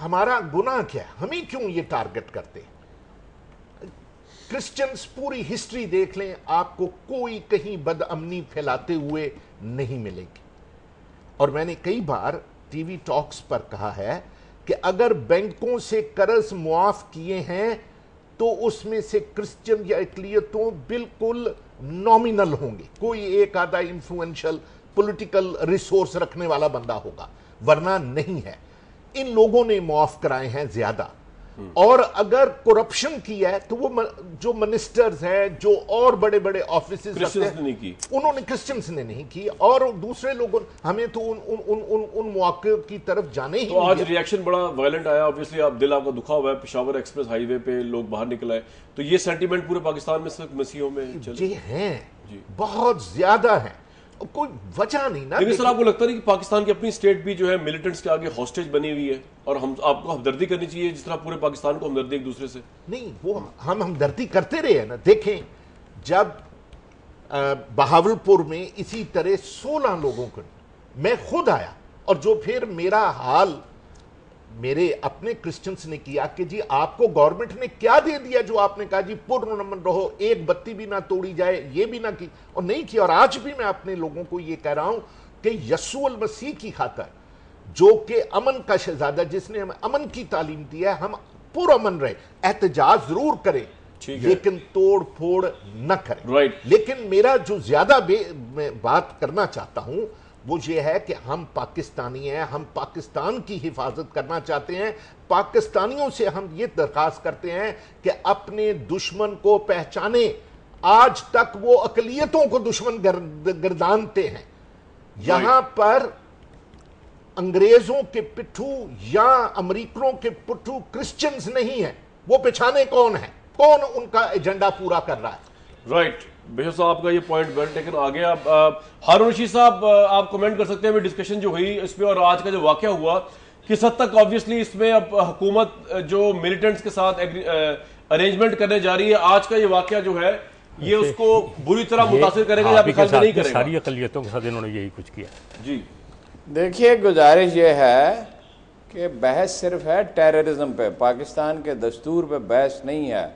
ہمارا گناہ کیا ہے؟ ہمیں کیوں یہ ٹارگٹ کرتے ہیں؟ کرسچنز پوری ہسٹری دیکھ لیں، آپ کو کوئی کہیں بد امنی پھیلاتے ہوئے نہیں ملے گی. اور میں نے کئی بار ٹی وی ٹاکس پر کہا ہے کہ اگر بینکوں سے قرض معاف کیے ہیں تو اس میں سے کرسچن یا اقلیتوں بالکل نامینل ہوں گے، کوئی ایک آدھا انفلوئنشل پولیٹیکل ریسورس رکھنے والا بندہ ہوگا، ورنہ نہیں ہے. ان لوگوں نے معاف کرائے ہیں زیادہ. اور اگر کرپشن کی ہے تو وہ جو منسٹرز ہیں، جو اور بڑے بڑے آفیسز انہوں نے کرسچنز نے نہیں کی، اور دوسرے لوگوں ہمیں تو ان مواقع کی طرف جانے ہی. تو آج ریاکشن بڑا وائلنٹ آیا، obviously آپ دل آپ کا دکھا ہوا ہے، پشاور ایکسپریس ہائی وے پہ لوگ باہر نکل آئے، تو یہ سینٹیمنٹ پورے پاکستان میں صرف مسیحوں میں یہ ہیں، بہت زیادہ ہیں، کوئی وجہ نہیں نا. لیکن سر آپ کو لگتا نہیں کہ پاکستان کی اپنی اسٹیٹ بھی جو ہے ملیٹنٹس کے آگے ہاسٹیج بنی ہوئی ہے، اور ہم آپ کو ہمدردی کرنی چاہیے جس طرح پورے پاکستان کو ہمدردی ایک دوسرے سے؟ نہیں، وہ ہم ہمدردی کرتے رہے ہیں نا. دیکھیں جب بہاولپور میں اسی طرح 16 لوگوں کو میں خود آیا، اور جو پھر میرا حال میرے اپنے کرسچنز نے کیا کہ جی آپ کو گورنمنٹ نے کیا دے دیا جو آپ نے کہا جی پرامن رہو، ایک بتی بھی نہ توڑی جائے، یہ بھی نہ کی، اور نہیں کی. اور آج بھی میں اپنے لوگوں کو یہ کہہ رہا ہوں کہ یسوع المسیح کی خاطر، جو کہ امن کا شہزادہ، جس نے ہمیں امن کی تعلیم دی ہے، ہم پرامن رہے، احتجاج ضرور کریں لیکن توڑ پھوڑ نہ کریں. لیکن میرا جو زیادہ میں بات کرنا چاہتا ہوں وہ یہ ہے کہ ہم پاکستانی ہیں، ہم پاکستان کی حفاظت کرنا چاہتے ہیں. پاکستانیوں سے ہم یہ درخواست کرتے ہیں کہ اپنے دشمن کو پہچانیں. آج تک وہ اقلیتوں کو دشمن گردانتے ہیں. یہاں پر انگریزوں کے پٹھو یا امریکنوں کے پٹھو کرسچنز نہیں ہیں. وہ پہچانے کون ہیں، کون ان کا ایجنڈا پورا کر رہا ہے. رائٹ، بہت صاحب آپ کا یہ پوائنٹ ویل ٹیکن. آگے آپ ہارون رشید صاحب آپ کمنٹ کر سکتے ہیں ڈسکشن جو ہوئی اس پہ، اور آج کا جو واقعہ ہوا کس حد تک آبویسلی اس میں اب حکومت جو ملیٹنٹس کے ساتھ ارینجمنٹ کرنے جا رہی ہے، آج کا یہ واقعہ جو ہے یہ اس کو بری طرح متاثر کرے گا یا آپ خیال میں نہیں کرے گا؟ ساری اقلیتوں کے ساتھ انہوں نے یہی کچھ کیا. جی دیکھیے، گزارش یہ ہے کہ بحث صرف ہے ٹیررزم پہ، پاکستان کے دستور پہ بحث نہیں ہے،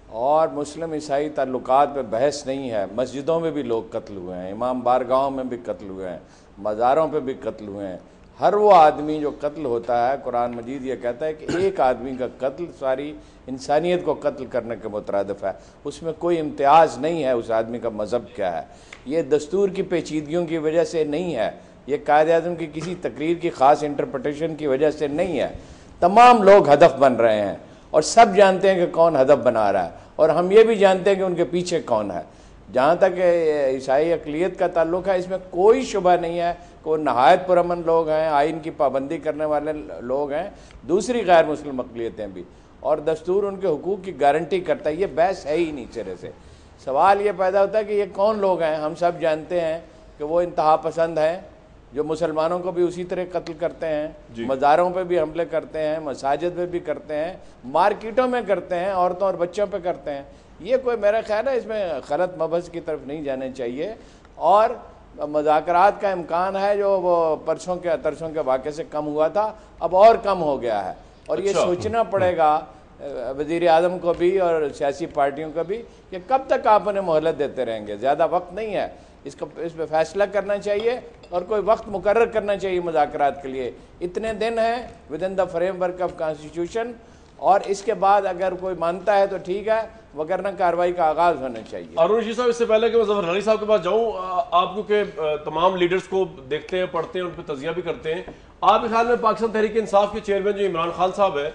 اور مسلم عیسائی تعلقات پہ بحث نہیں ہے. مسجدوں میں بھی لوگ قتل ہوئے ہیں، امام بارگاہوں میں بھی قتل ہوئے ہیں، مزاروں پہ بھی قتل ہوئے ہیں. ہر وہ آدمی جو قتل ہوتا ہے، قرآن مجید یہ کہتا ہے کہ ایک آدمی کا قتل ساری انسانیت کو قتل کرنے کے مترادف ہے. اس میں کوئی امتیاز نہیں ہے اس آدمی کا مذہب کیا ہے. یہ دستور کی پیچیدگیوں کی وجہ سے نہیں ہے، یہ قائد اعظم کی کسی تقریر کی خاص انٹرپریٹیشن کی وجہ سے نہیں ہے. تمام لوگ ہدف بن رہے ہیں، اور سب جانتے ہیں کہ کون ہدف بنا رہا ہے، اور ہم یہ بھی جانتے ہیں کہ ان کے پیچھے کون ہے. جہاں تک عیسائی اقلیت کا تعلق ہے، اس میں کوئی شبہ نہیں ہے کہ وہ نہایت پرامن لوگ ہیں، آئین کی پابندی کرنے والے لوگ ہیں، دوسری غیر مسلم اقلیتیں بھی، اور دستور ان کے حقوق کی گارنٹی کرتا ہے. یہ بحث ہے ہی نہیں سرے سے. سوال یہ پیدا ہوتا ہے کہ یہ کون لوگ ہیں. ہم سب جانتے ہیں کہ وہ انتہا پسند ہیں جو مسلمانوں کو بھی اسی طرح قتل کرتے ہیں، مزاروں پہ بھی حملے کرتے ہیں، مساجد پہ بھی کرتے ہیں، مارکیٹوں میں کرتے ہیں، عورتوں اور بچوں پہ کرتے ہیں. یہ کوئی میرا خیال ہے اس میں غلط مبحث کی طرف نہیں جانے چاہیے. اور مذاکرات کا امکان ہے جو وہ پرسوں کے واقعے سے کم ہوا تھا، اب اور کم ہو گیا ہے. اور یہ سوچنا پڑے گا وزیر اعظم کو بھی اور سیاسی پارٹیوں کو بھی کہ کب تک آپ انہیں مہلت دیتے رہیں گے. زیادہ وقت نہیں ہے، اس پہ فیصلہ کرنا چاہیے اور کوئی وقت مقرر کرنا چاہیے مذاکرات کے لیے. اتنے دن ہیں with in the frame work of constitution, اور اس کے بعد اگر کوئی مانتا ہے تو ٹھیک ہے، وگرنہ کارروائی کا آغاز ہونا چاہیے. ہارون رشید صاحب، اس سے پہلے کہ میں ظفر علی صاحب کے پاس جاؤں، آپ کیونکہ تمام لیڈرز کو دیکھتے ہیں، پڑھتے ہیں، ان پہ تجزیہ بھی کرتے ہیں، آپ کے خیال میں پاکستان تحریک انصاف کے چیئرمین جو عمران خان صاحب ہے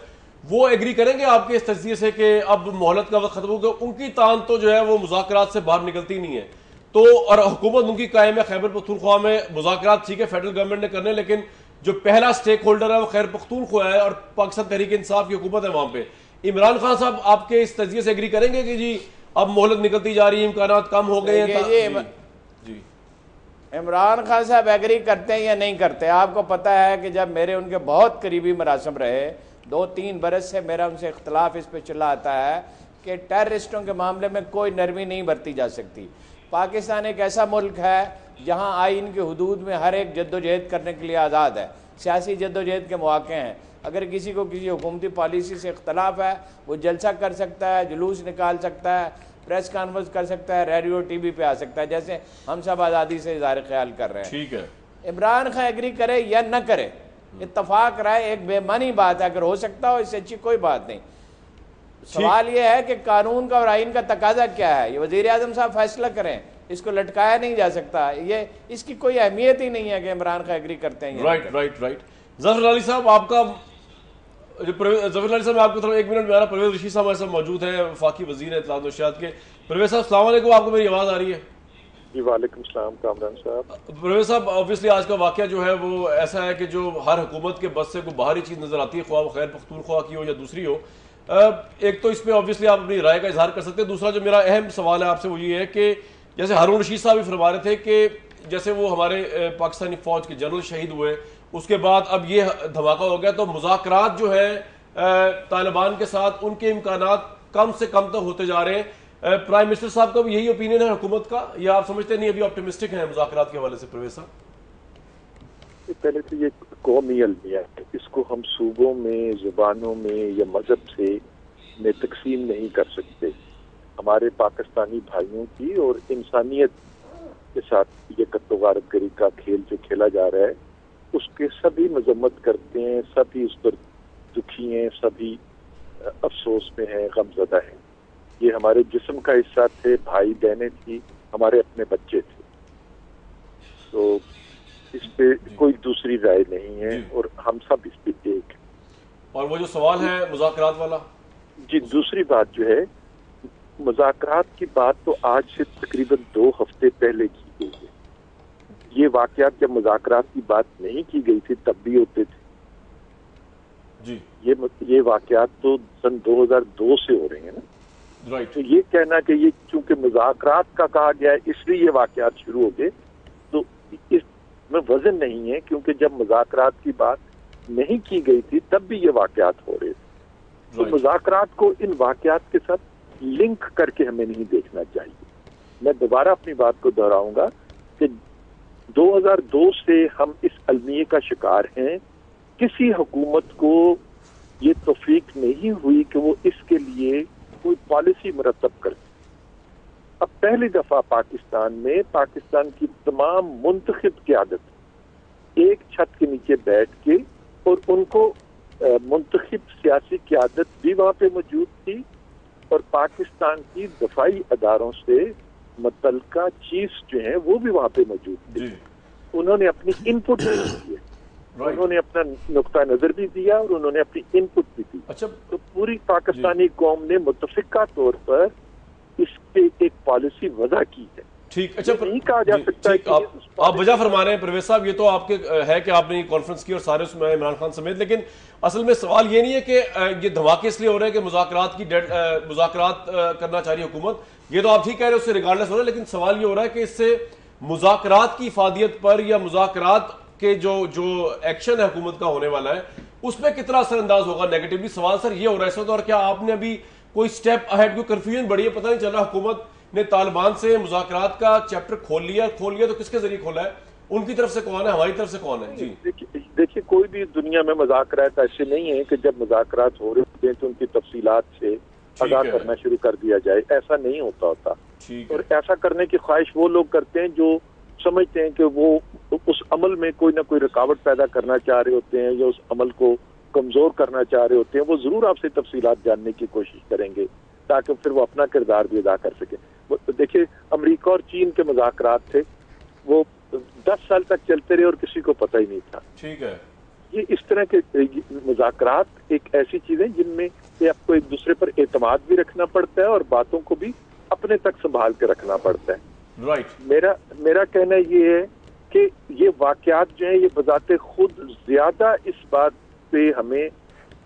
وہ ایگری کریں گے آپ کے اس تجزیے سے کہ اب مہلت کا وقت ختم ہو گیا؟ ان کی تان تو جو ہے وہ مذاکرات سے باہر نکلتی نہیں ہے، تو اور حکومت ان کی قائم ہے خیبر پختونخوا میں. مذاکرات ٹھیک ہے فیڈرل گورنمنٹ نے کرنے، لیکن جو پہلا سٹیک ہولڈر ہے وہ خیبر پختونخوا ہے اور پاکستان تحریک انصاف کی حکومت ہے وہاں پہ. عمران خان صاحب آپ کے اس تجزیے سے ایگری کریں گے کہ جی اب مہلت نکلتی جا رہی ہے، امکانات کم ہو گئے ہیں؟ جی عمران خان صاحب ایگری کرتے ہیں یا نہیں کرتے؟ آپ کو پتہ ہے کہ جب میرے ان کے بہت قریبی مراسم رہے 2-3 برس سے، میرا ان سے اختلاف اس پہ چلا آتا ہے کہ ٹیررسٹوں کے معاملے میں کوئی نرمی نہیں برتی جا سکتی. پاکستان ایک ایسا ملک ہے جہاں آئین کے حدود میں ہر ایک جد و جہد کرنے کے لیے آزاد ہے. سیاسی جدوجہد کے مواقع ہیں. اگر کسی کو کسی حکومتی پالیسی سے اختلاف ہے وہ جلسہ کر سکتا ہے, جلوس نکال سکتا ہے, پریس کانفرنس کر سکتا ہے, ریڈیو ٹی وی پہ آ سکتا ہے, جیسے ہم سب آزادی سے اظہار خیال کر رہے ہیں. ٹھیک ہے, عمران خان ایگری کرے یا نہ کرے, اتفاق رائے ایک بے معنی بات ہے. اگر ہو سکتا ہو اس سے اچھی کوئی بات نہیں. سوال یہ ہے کہ قانون کا اور آئین کا تقاضا کیا ہے. یہ وزیر اعظم صاحب فیصلہ کریں, اس کو لٹکایا نہیں جا سکتا. یہ اس کی کوئی اہمیت ہی نہیں ہے کہ عمران خان ایگری کرتے ہیں. رائٹ. ظفر علی صاحب آپ کا, ظفر علی صاحب میں آپ کو تھوڑا ایک منٹ میں آ رہا. پرویز رشید صاحب ہمارے ساتھ موجود ہیں, وفاقی وزیر اطلاعات و نشریات کے. پرویز صاحب السلام علیکم, آپ کو میری آواز آ رہی ہے؟ جی وعلیکم السلام کامران صاحب. پرویز صاحب آبویسلی آج کا واقعہ جو ہے وہ ایسا ہے کہ جو ہر حکومت کے بس سے کوئی باہری چیز نظر آتی ہے, خواہ وہ خیر پختونخوا کی ہو یا دوسری ہو. ایک تو اس پہ آبویسلی آپ اپنی رائے کا اظہار کر سکتے ہیں. دوسرا جو میرا اہم سوال ہے آپ سے وہ یہ ہے کہ جیسے ہارون رشید صاحب بھی فرما رہے تھے کہ جیسے وہ ہمارے پاکستانی فوج کے جنرل شہید ہوئے, اس کے بعد اب یہ دھماکہ ہو گیا, تو مذاکرات جو ہے طالبان کے ساتھ ان کے امکانات کم سے کم تک ہوتے جا رہے ہیں. پرائم منسٹر صاحب کا بھی یہی اوپینین ہے حکومت کا, یا آپ سمجھتے نہیں ابھی آپٹیمسٹک ہیں مذاکرات کے حوالے سے؟ پرویز صاحب پہلے تو یہ قومی المیہ ہے, اس کو ہم صوبوں میں, زبانوں میں یا مذہب سے میں تقسیم نہیں کر سکتے. ہمارے پاکستانی بھائیوں کی اور انسانیت کے ساتھ یہ قتل و غارت گری کا کھیل جو کھیلا جا رہا ہے اس کے سبھی مذمت کرتے ہیں, سبھی اس پر دکھی ہیں, سبھی افسوس میں ہیں, غمزدہ ہیں. یہ ہمارے جسم کا حصہ تھے, بھائی بہنیں تھی, ہمارے اپنے بچے تھے. تو اس پہ کوئی دوسری رائے نہیں ہے اور ہم سب اس پہ ایک ہیں. اور وہ جو سوال ہے مذاکرات والا, جی دوسری بات جو ہے, مذاکرات کی بات تو آج سے تقریباً 2 ہفتے پہلے کی گئی ہے. یہ واقعات جب مذاکرات کی بات نہیں کی گئی تھی تب بھی ہوتے تھے. جی یہ واقعات تو سن 2002 سے ہو رہے ہیں نا. رائٹ. تو یہ کہنا کہ یہ چونکہ مذاکرات کا کہا گیا ہے اس لیے یہ واقعات شروع ہو گئے, تو اس میں وزن نہیں ہے, کیونکہ جب مذاکرات کی بات نہیں کی گئی تھی تب بھی یہ واقعات ہو رہے تھے. تو مذاکرات کو ان واقعات کے ساتھ لنک کر کے ہمیں نہیں دیکھنا چاہیے. میں دوبارہ اپنی بات کو دہراؤں گا کہ 2002 سے ہم اس المیے کا شکار ہیں. کسی حکومت کو یہ توفیق نہیں ہوئی کہ وہ اس کے لیے کوئی پالیسی مرتب کرے. اب پہلی دفعہ پاکستان میں پاکستان کی تمام منتخب قیادت ایک چھت کے نیچے بیٹھ کے, اور ان کو منتخب سیاسی قیادت بھی وہاں پہ موجود تھی, اور پاکستان کی دفاعی اداروں سے متعلقہ چیفز جو ہیں وہ بھی وہاں پہ موجود تھے. انہوں نے اپنی ان پٹ بھی دی, انہوں نے اپنا نقطہ نظر بھی دیا اور انہوں نے اپنی ان پٹ بھی دی. اچھا, تو پوری پاکستانی قوم نے متفقہ طور پر اس پہ ایک پالیسی وضع کی ہے. ٹھیک. اچھا, نہیں کہا جا سکتا ہے کہ آپ وجہ فرما رہے ہیں پرویز صاحب, یہ تو آپ کے ہے کہ آپ نے کانفرنس کی اور سارے اس میں عمران خان سمیت, لیکن اصل میں سوال یہ نہیں ہے کہ یہ دھماکے اس لیے ہو رہے ہیں کہ مذاکرات کرنا چاہ رہی حکومت. یہ تو آپ ٹھیک کہہ رہے ہیں, اس سے ریگارڈلیس ہو رہا ہے, لیکن سوال یہ ہو رہا ہے کہ اس سے مذاکرات کی افادیت پر یا مذاکرات کے جو ایکشن ہے حکومت کا ہونے والا ہے اس پہ کتنا اثر انداز ہوگا نیگیٹولی. سوال سر یہ ہو رہا ہے اس وقت, اور کیا آپ نے ابھی کوئی سٹیپ اہیڈ, کوئی کنفیوژن بڑی ہے, پتہ نہیں چل رہا حکومت نے طالبان سے مذاکرات کا چیپٹر کھول لیا تو کس کے ذریعے کھولا ہے, ان کی طرف سے کون ہے, ہماری طرف سے کون ہے؟ جی دیکھیے, کوئی بھی دنیا میں مذاکرات ایسے نہیں ہیں کہ جب مذاکرات ہو رہے ہوتے ہیں تو ان کی تفصیلات سے آگاہ کرنا شروع کر دیا جائے. ایسا نہیں ہوتا. اور ایسا کرنے کی خواہش وہ لوگ کرتے ہیں جو سمجھتے ہیں کہ وہ اس عمل میں کوئی نہ کوئی رکاوٹ پیدا کرنا چاہ رہے ہوتے ہیں یا اس عمل کو کمزور کرنا چاہ رہے ہوتے ہیں. وہ ضرور آپ سے تفصیلات جاننے کی کوشش کریں گے تاکہ پھر وہ اپنا کردار بھی ادا کر سکیں. دیکھیے, امریکہ اور چین کے مذاکرات تھے, وہ 10 سال تک چلتے رہے اور کسی کو پتہ ہی نہیں تھا. ٹھیک ہے. یہ اس طرح کے مذاکرات ایک ایسی چیز ہے جن میں آپ کو ایک دوسرے پر اعتماد بھی رکھنا پڑتا ہے اور باتوں کو بھی اپنے تک سنبھال کے رکھنا پڑتا ہے. رائٹ. میرا کہنا یہ ہے کہ یہ واقعات جو ہیں یہ بذات خود زیادہ اس بات پہ ہمیں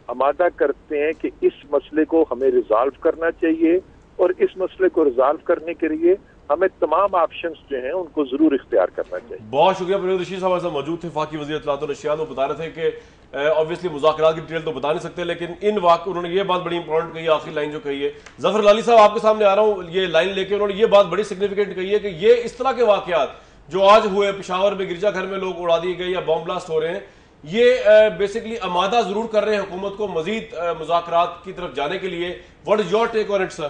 آمادہ کرتے ہیں کہ اس مسئلے کو ہمیں ریزالو کرنا چاہیے, اور اس مسئلے کو ریزالو کرنے کے لیے ہمیں تمام آپشنز جو ہیں ان کو ضرور اختیار کرنا چاہیے. بہت شکریہ. پرویز رشید صاحب ایسا موجود تھے, وفاقی وزیر اطلاعات و نشریات. وہ بتا رہے تھے کہ obviously مذاکرات کی ڈیٹیل تو بتا نہیں سکتے, لیکن انہوں نے یہ بات بڑی امپورٹنٹ کہی ہے, آخری لائن جو کہی ہے. ظفر علی صاحب آپ کے سامنے آ رہا ہوں یہ لائن لے کے, انہوں نے یہ بات بڑی سگنیفیکینٹ کہی ہے کہ یہ اس طرح کے واقعات جو آج ہوئے, پشاور میں گرجا گھر میں لوگ اڑا دیے گئے یا بم بلاسٹ ہو رہے ہیں, یہ بیسکلی آمادہ ضرور کر رہے ہیں حکومت کو مزید مذاکرات کی طرف جانے کے لیے. What is your take on it سر؟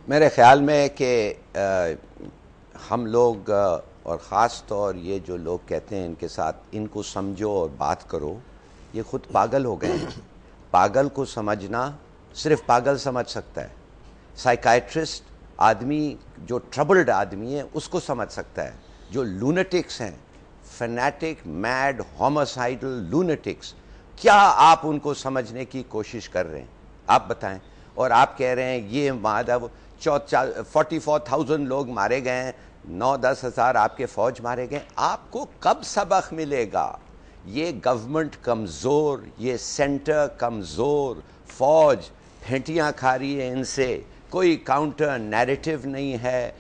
میرے خیال میں کہ ہم لوگ اور خاص طور یہ جو لوگ کہتے ہیں ان کے ساتھ ان کو سمجھو اور بات کرو، یہ خود پاگل ہو گئے ہیں. پاگل کو سمجھنا صرف پاگل سمجھ سکتا ہے. سائیکائٹرسٹ آدمی جو ٹربلڈ آدمی ہے اس کو سمجھ سکتا ہے. جو لونیٹکس ہیں، فینیٹک، میڈ، ہوموسائیڈل لونیٹکس، کیا آپ ان کو سمجھنے کی کوشش کر رہے ہیں؟ آپ بتائیں. اور آپ کہہ رہے ہیں یہ معاہدہ 44,000 لوگ مارے گئے ہیں، 9-10 ہزار آپ کے فوج مارے گئے. آپ کو کب سبق ملے گا؟ یہ گورنمنٹ کمزور، یہ سینٹر کمزور، فوج پھینٹیاں کھا رہی ہے ان سے، کوئی کاؤنٹر نیریٹو نہیں ہے.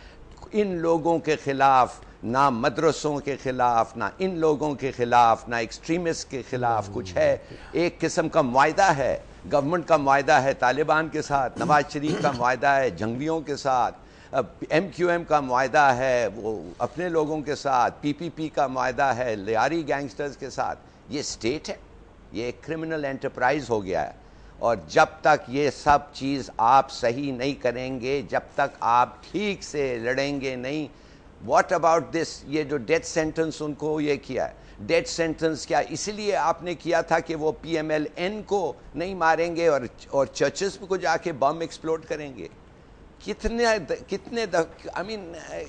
ان لوگوں کے خلاف نہ مدرسوں کے خلاف، نہ ان لوگوں کے خلاف، نہ ایکسٹریمسٹ کے خلاف کچھ ہے. ایک قسم کا معاہدہ ہے، گورنمنٹ کا معاہدہ ہے طالبان کے ساتھ، نواز شریف کا معاہدہ ہے جنگلیوں کے ساتھ، MQM کا معاہدہ ہے وہ اپنے لوگوں کے ساتھ، PPP کا معاہدہ ہے لیاری گینگسٹرز کے ساتھ. یہ اسٹیٹ ہے، یہ ایک کرمنل انٹرپرائز ہو گیا ہے. اور جب تک یہ سب چیز آپ صحیح نہیں کریں گے، جب تک آپ ٹھیک سے لڑیں گے نہیں. واٹ اباؤٹ دس، یہ جو ڈیتھ سینٹنس ان کو یہ کیا ہے، ڈیتھ سینٹنس کیا اس لیے آپ نے کیا تھا کہ وہ PMLN کو نہیں ماریں گے اور چرچز کو جا کے بم ایکسپلوڈ کریں گے. کتنے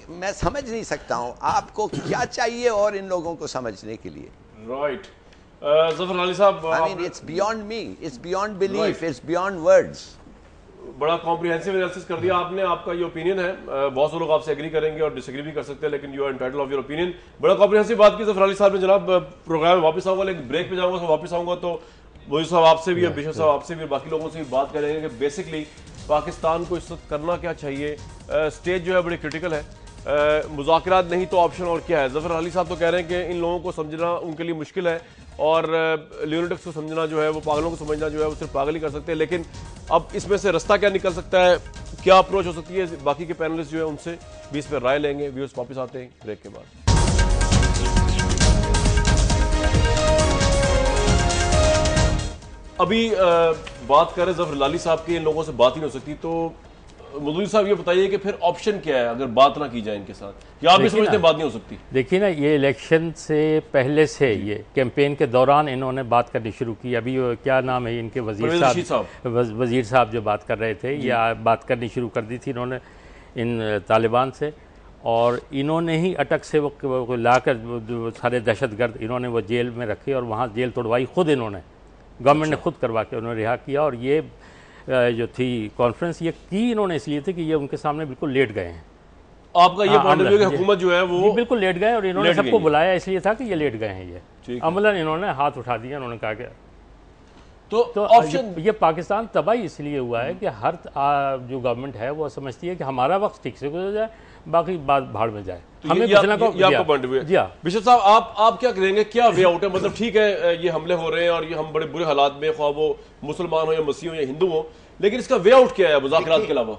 میں سمجھ نہیں سکتا ہوں آپ کو کیا چاہیے اور ان لوگوں کو سمجھنے کے لیے. رائٹ. ظفر علی صاحب، it's beyond me, it's beyond belief, it's beyond words. بڑا کمپریہنسو انالیسس کر دیا آپ نے. آپ کا یہ اوپینین ہے، بہت سے لوگ آپ سے ایگری کریں گے اور ڈس ایگری بھی کر سکتے ہیں، لیکن you are entitled of your opinion. بڑا کمپریہنسو بات کی ظفر علی صاحب نے. جناب پروگرام میں واپس آؤں گا، لیکن بریک پہ جاؤں گا، واپس آؤں گا تو موجود صاحب آپ سے بھی اور بشپ صاحب آپ سے بھی اور باقی لوگوں سے بھی بات کریں گے کہ بیسکلی پاکستان کو اس وقت کرنا کیا چاہیے. اسٹیج جو ہے بڑی کرٹیکل ہے، مذاکرات نہیں تو آپشن اور کیا ہے. ظفر علی صاحب تو کہہ رہے ہیں کہ ان لوگوں کو سمجھنا ان کے لیے مشکل ہے، اور لیونیٹکس کو سمجھنا جو ہے، وہ پاگلوں کو سمجھنا جو ہے وہ صرف پاگل ہی کر سکتے ہیں. لیکن اب اس میں سے رستہ کیا نکل سکتا ہے، کیا اپروچ ہو سکتی ہے، باقی کے پینلسٹ جو ہیں ان سے بھی اس پہ رائے لیں گے. ویورز واپس آتے ہیں بریک کے بعد. ابھی بات کریں ظفر لالی صاحب کی، ان لوگوں سے بات ہی نہیں ہو سکتی، تو مودودی صاحب یہ بتائیے کہ پھر آپشن کیا ہے اگر بات نہ کی جائے ان کے ساتھ، یا آپ بھی سمجھتے ہیں بات نہیں ہو سکتی؟ دیکھیے نا، یہ الیکشن سے پہلے سے یہ کیمپین کے دوران انہوں نے بات کرنی شروع کی. ابھی کیا نام ہے ان کے وزیر صاحب جو بات کر رہے تھے، یہ بات کرنی شروع کر دی تھی انہوں نے ان طالبان سے، اور انہوں نے ہی اٹک سے وہ لا کر سارے دہشت گرد انہوں نے وہ جیل میں رکھے، اور وہاں جیل توڑوائی خود انہوں نے، گورنمنٹ نے خود کروا کے انہوں نے رہا کیا. اور یہ جو تھی کانفرنس یہ کی انہوں نے اس لیے تھی کہ یہ ان کے سامنے بالکل لیٹ گئے ہیں. آپ کا یہ پوائنٹ آف ویو کہ حکومت جو ہے وہ بالکل لیٹ گئے، اور انہوں نے سب کو بلایا اس لیے تھا کہ یہ لیٹ گئے ہیں. یہ عملاً انہوں نے ہاتھ اٹھا دیا، انہوں نے کہا کہ تو یہ پاکستان تباہی اس لیے ہوا ہے کہ ہر جو گورنمنٹ ہے وہ سمجھتی ہے کہ ہمارا وقت ٹھیک سے گزر جائے، باقی بات بھاڑ میں جائے. ہمیں بشپ صاحب آپ کیا کریں گے، کیا وے آؤٹ ہے؟ مطلب ٹھیک ہے یہ حملے ہو رہے ہیں اور یہ ہم بڑے برے حالات میں، خواہ وہ مسلمان ہوں یا مسیح ہوں یا ہندو ہوں، لیکن اس کا وے آؤٹ کیا ہے مذاکرات کے علاوہ؟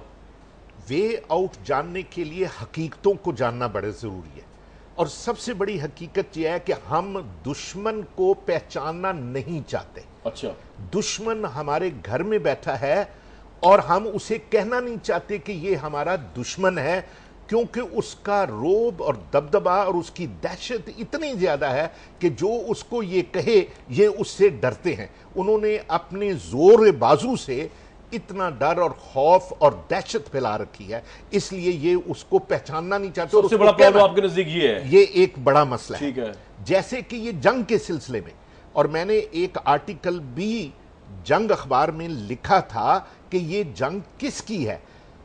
وے آؤٹ جاننے کے لیے حقیقتوں کو جاننا بڑے ضروری ہے. اور سب سے بڑی حقیقت یہ ہے کہ ہم دشمن کو پہچاننا نہیں چاہتے. اچھا، دشمن ہمارے گھر میں بیٹھا ہے اور ہم اسے کہنا نہیں چاہتے کہ یہ ہمارا دشمن ہے، کیونکہ اس کا روب اور دبدبا اور اس کی دہشت اتنی زیادہ ہے کہ جو اس کو یہ کہے یہ اس سے ڈرتے ہیں. انہوں نے اپنے زور بازو سے اتنا ڈر اور خوف اور دہشت پھیلا رکھی ہے، اس لیے یہ اس کو پہچاننا نہیں چاہتے. سب سے بڑا پہلو آپ کے نزدیک یہ ہے، یہ ایک بڑا مسئلہ ہے. ٹھیک ہے، جیسے کہ یہ جنگ کے سلسلے میں، اور میں نے ایک آرٹیکل بھی جنگ اخبار میں لکھا تھا کہ یہ جنگ کس کی ہے.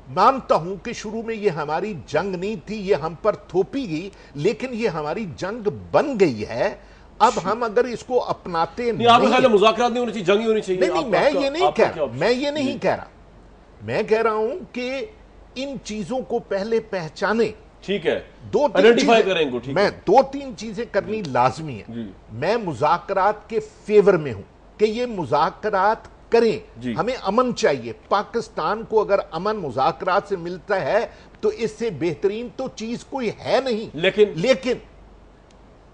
مانتا ہوں کہ شروع میں یہ ہماری جنگ نہیں تھی، یہ ہم پر تھوپی گئی، لیکن یہ ہماری جنگ بن گئی ہے. اب ہم اگر اس کو اپناتے نہیں، آپ خیال ہے مذاکرات نہیں ہونی چاہیے، جنگ ہی ہونی چاہیے؟ نہیں، میں یہ نہیں کہہ رہا، میں کہہ رہا ہوں کہ ان چیزوں کو پہلے پہچانے. ٹھیک ہے، میں دو تین چیزیں کرنی لازمی ہیں. میں مذاکرات کے فیور میں ہوں کہ یہ مذاکرات کریں. ہمیں امن چاہیے. پاکستان کو اگر امن مذاکرات سے ملتا ہے تو اس سے بہترین تو چیز کوئی ہے نہیں. لیکن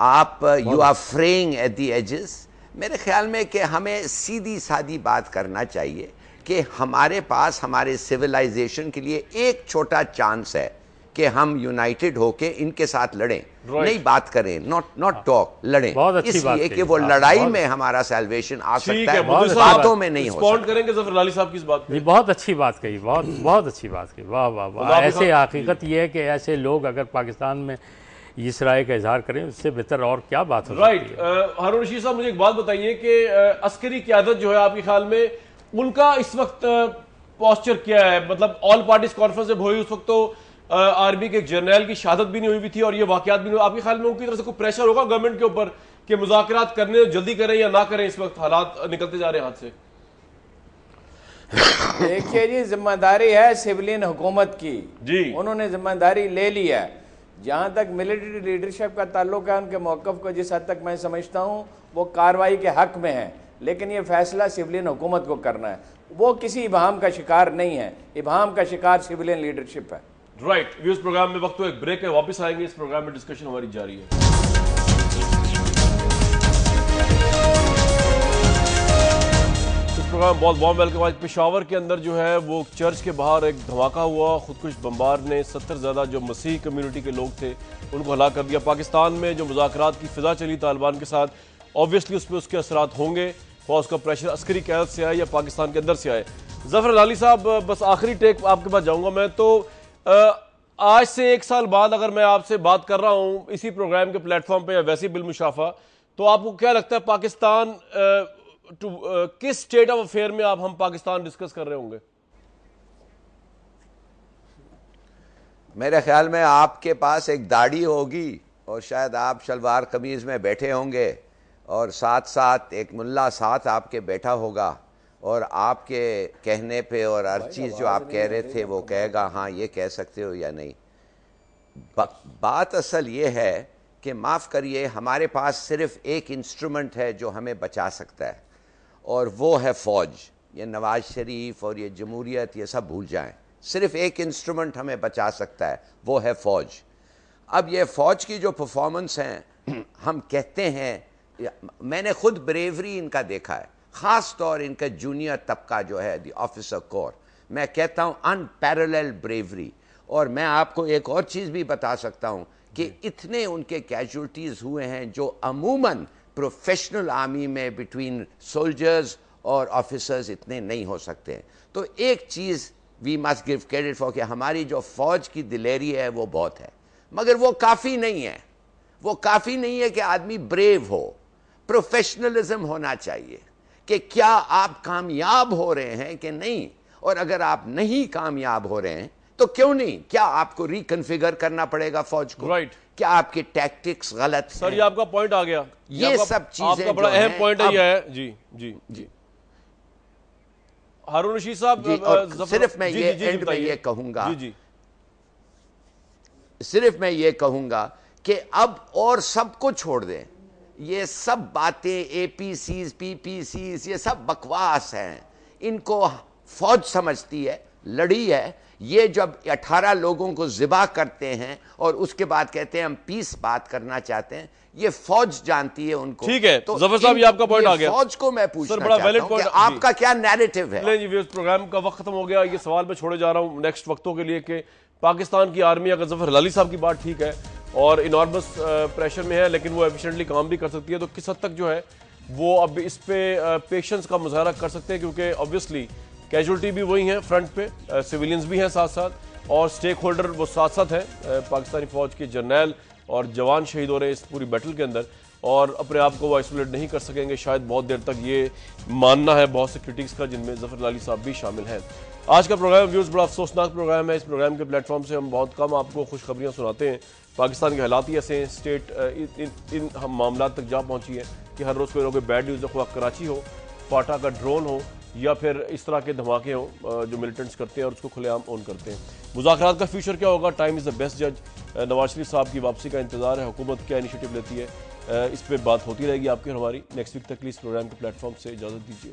آپ you are fraying at the edges. میرے خیال میں کہ ہمیں سیدھی سادی بات کرنا چاہیے کہ ہمارے پاس ہمارے سویلائزیشن کے لیے ایک چھوٹا چانس ہے کہ ہم یونائٹڈ ہو کے ان کے ساتھ لڑیں, نہیں بات کریں, ناٹ ٹاک, لڑیں, اس لیے کہ وہ لڑائی میں ہمارا سیلویشن آ سکتا ہے, باتوں میں نہیں ہو سکتا. کریں گے ظفر لالی صاحب کی اس بات پہ. بہت اچھی بات کہی, بہت اچھی بات کہی, واہ واہ واہ. ایسے حقیقت یہ ہے کہ ایسے لوگ اگر پاکستان میں اس رائے کا اظہار کریں, اس سے بہتر اور کیا بات ہو سکتی ہے. رائٹ. ہارون رشید صاحب مجھے ایک بات بتائیے کہ عسکری قیادت جو ہے آپ کے خیال میں ان کا اس وقت پوسچر کیا ہے؟ مطلب آل پارٹیز کانفرنس جب ہوئی اس وقت تو آرمی کے ایک جرنیل کی شہادت بھی نہیں ہوئی تھی اور یہ واقعات بھی نہیں ہوئی. آپ کے خیال میں ان کی طرف سے کوئی پریشر ہوگا گورنمنٹ کے اوپر کہ مذاکرات کرنے جلدی کریں یا نہ کریں؟ اس وقت حالات نکلتے جا رہے ہیں ہاتھ سے. دیکھیے جی, ذمہ داری ہے سولین حکومت کی, جی انہوں نے ذمہ داری لے لی ہے. جہاں تک ملٹری لیڈرشپ کا تعلق ہے, ان کے موقف کو جس حد تک میں سمجھتا ہوں وہ کارروائی کے حق میں ہے, لیکن یہ فیصلہ سولین حکومت کو کرنا ہے. وہ کسی ابہام کا شکار نہیں ہے, ابہام کا شکار سولین لیڈرشپ ہے. رائٹ. ویوز پروگرام میں وقت تو ایک بریک ہے, واپس آئیں گے. اس پروگرام میں ڈسکشن ہماری جاری ہے. پروگرام بہت وارم ویلکم. آج پشاور کے اندر جو ہے وہ چرچ کے باہر ایک دھماکہ ہوا, خودکش بمبار نے 70 زیادہ جو مسیحی کمیونٹی کے لوگ تھے ان کو ہلاک کر دیا. پاکستان میں جو مذاکرات کی فضا چلی طالبان کے ساتھ, آبویسلی اس پہ اس کے اثرات ہوں گے, اور اس کا پریشر عسکری قیادت سے آئے یا پاکستان کے اندر سے آئے. ظفر لالی صاحب, بس آخری ٹیک آپ کے پاس جاؤں گا میں. تو آج سے 1 سال بعد اگر میں آپ سے بات کر رہا ہوں اسی پروگرام کے پلیٹ فارم پہ یا ویسے بالمشافہ, تو آپ کو کیا لگتا ہے پاکستان کس سٹیٹ آف افیئر میں ہم پاکستان ڈسکس کر رہے ہوں گے؟ میرے خیال میں آپ کے پاس ایک داڑھی ہوگی اور شاید آپ شلوار قمیض میں بیٹھے ہوں گے, اور ساتھ ساتھ ایک ملا ساتھ آپ کے بیٹھا ہوگا, اور آپ کے کہنے پہ اور ہر چیز جو آپ کہہ رہے تھے وہ کہے گا ہاں یہ کہہ سکتے ہو یا نہیں. بات اصل یہ ہے کہ معاف کریے, ہمارے پاس صرف ایک انسٹرومنٹ ہے جو ہمیں بچا سکتا ہے, اور وہ ہے فوج. یہ نواز شریف اور یہ جمہوریت یہ سب بھول جائیں, صرف ایک انسٹرومنٹ ہمیں بچا سکتا ہے, وہ ہے فوج. اب یہ فوج کی جو پرفارمنس ہیں, ہم کہتے ہیں, میں نے خود بریوری ان کا دیکھا ہے, خاص طور ان کا جونیئر طبقہ جو ہے دی آفیسر کور, میں کہتا ہوں ان پیرالل بریوری. اور میں آپ کو ایک اور چیز بھی بتا سکتا ہوں کہ اتنے ان کے کیجولٹیز ہوئے ہیں جو عموماً پروفیشنل آرمی میں بٹوین سولجرز اور آفیسرز اتنے نہیں ہو سکتے. تو ایک چیز we must give credit for کہ ہماری جو فوج کی دلیری ہے وہ بہت ہے, مگر وہ کافی نہیں ہے. وہ کافی نہیں ہے کہ آدمی بریو ہو, پروفیشنلزم ہونا چاہیے کہ کیا آپ کامیاب ہو رہے ہیں کہ نہیں, اور اگر آپ نہیں کامیاب ہو رہے ہیں تو کیوں نہیں, کیا آپ کو ریکنفیگر کرنا پڑے گا فوج کو, رائٹ, کیا آپ کے ٹیکٹکس غلط ہیں. سر یہ آپ کا پوائنٹ آ گیا, یہ سب چیزیں آپ کا بڑا اہم پوائنٹ ہے. یہ ہے جی جی جی ہارون رشید صاحب, صرف میں یہ اینڈ میں یہ کہوں گا, صرف میں یہ کہوں گا کہ اب اور سب کو چھوڑ دیں, یہ سب باتیں اے پی سیز پی پی سیز یہ سب بکواس ہیں. ان کو فوج سمجھتی ہے, لڑی ہے. یہ جب 18 لوگوں کو ذبح کرتے ہیں اور اس کے بعد کہتے ہیں ہم پیس بات کرنا چاہتے ہیں, یہ فوج جانتی ہے ان کو. ٹھیک ہے ظفر صاحب, یہ آپ کا پوائنٹ آ گیا. فوج کو میں پوچھنا چاہتا ہوں کہ آپ کا کیا نیریٹو ہے. جی اس پروگرام کا وقت ختم ہو گیا. یہ سوال میں چھوڑے جا رہا ہوں نیکسٹ وقتوں کے لیے کہ پاکستان کی آرمی, اگر ظفر لالی صاحب کی بات ٹھیک ہے اور انارمس پریشر میں ہے لیکن وہ ایفیشینٹلی کام بھی کر سکتی ہے, تو کس حد تک جو ہے وہ اب اس پہ پیشنس کا مظاہرہ کر سکتے ہیں, کیونکہ آبویسلی کیجولٹی بھی وہی ہیں فرنٹ پہ, سویلینز بھی ہیں ساتھ ساتھ, اور سٹیک ہولڈر وہ ساتھ ساتھ ہیں. پاکستانی فوج کے جرنیل اور جوان شہید ہو رہے ہیں اس پوری بیٹل کے اندر, اور اپنے آپ کو وہ آئسولیٹ نہیں کر سکیں گے شاید بہت دیر تک, یہ ماننا ہے بہت سے کرٹکس کا, جن میں ظفر لالی صاحب بھی شامل ہیں. آج کا پروگرام ویوز بڑا افسوسناک پروگرام ہے. اس پروگرام کے پلیٹ فارم سے ہم بہت کم آپ کو خوشخبریاں سناتے ہیں. پاکستان کے حالات ہی ایسے ہیں, اسٹیٹ ان ہم معاملات تک جا پہنچی ہے کہ ہر روز کوئی نہ کوئی بیڈ نیوز, خواہ کراچی ہو, فاٹا کا ڈرون ہو, یا پھر اس طرح کے دھماکے ہوں جو ملیٹنٹس کرتے ہیں اور اس کو کھلے عام اون کرتے ہیں. مذاکرات کا فیوچر کیا ہوگا, ٹائم از دا بیسٹ جج. نواز شریف صاحب کی واپسی کا انتظار ہے, حکومت کیا انیشیٹو لیتی ہے, اس پہ بات ہوتی رہے گی آپ کی اور ہماری. نیکسٹ ویک تک اس پروگرام کے پلیٹ فارم سے اجازت دیجیے.